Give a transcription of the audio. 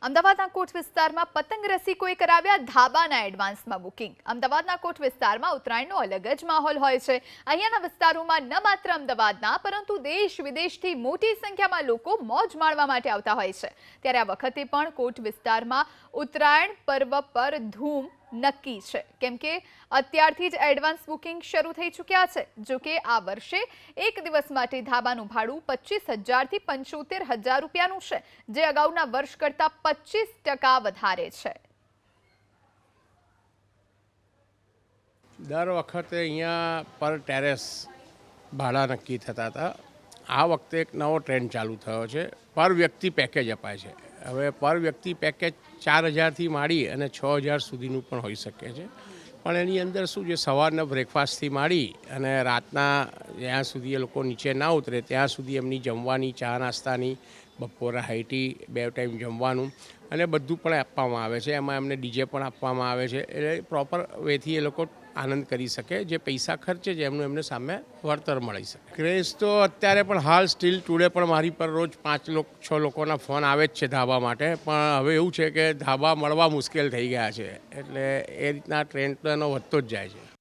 અમદાવાદના કોટ વિસ્તારમાં પતંગ રસિકોએ કરાવ્યા ધાબાના એડવાન્સમાં બુકિંગ। અમદાવાદના કોટ વિસ્તારમાં ઉત્તરાયણનો અલગ જ માહોલ હોય છે। અહીંયાના વિસ્તારોમાં ન માત્ર અમદાવાદના પરંતુ દેશ વિદેશથી મોટી સંખ્યામાં લોકો મોજ માણવા માટે આવતા હોય છે। ત્યારે આ વખતે પણ કોટ વિસ્તારમાં ઉત્તરાયણ પર્વ પર ધૂમ નક્કી છે, કેમ કે અત્યારથી જ એડવાન્સ બુકિંગ શરૂ થઈ ચૂક્યા છે। જો કે આ વર્ષે એક દિવસ માટે ધાબાનું ભાડું 25,000 થી 75,000 રૂપિયાનું છે, જે અગાઉના વર્ષ કરતાં 25% વધારે છે। દર વખતે અહીંયા પર ટેરેસ ભાડા નક્કી થતા હતા। આ વખતે એક નવો ટ્રેન્ડ ચાલુ થયો છે, પર વ્યક્તિ પેકેજ અપાય છે। હવે પર વ્યક્તિ પેકેજ 4,000થી માંડી અને 6,000 સુધીનું પણ હોઈ શકે છે, પણ એની અંદર શું છે, સવારના બ્રેકફાસ્ટથી માંડી અને રાતના જ્યાં સુધી એ લોકો નીચે ના ઉતરે ત્યાં સુધી એમની જમવાની, ચા નાસ્તાની, બપોરે હાઈટી 2 ટાઈમ જમવાનું અને બધું પણ આપવામાં આવે છે। એમાં એમને ડીજે પણ આપવામાં આવે છે, એટલે પ્રોપર વેથી એ લોકો આનંદ કરી શકે, જે પૈસા ખર્ચે છે એમનું એમને સામે વળતર મળી શકે। ક્રેઝ તો અત્યારે પણ હાલ સ્ટીલ ટુડે પણ મારી પર રોજ 5-6 લોકોના ફોન આવે જ છે ધાબા માટે, પણ હવે એવું છે કે ધાબા મળવા મુશ્કેલ થઈ ગયા છે, એટલે એ રીતના ટ્રેન્ડ તો એનો વધતો જ જાય છે।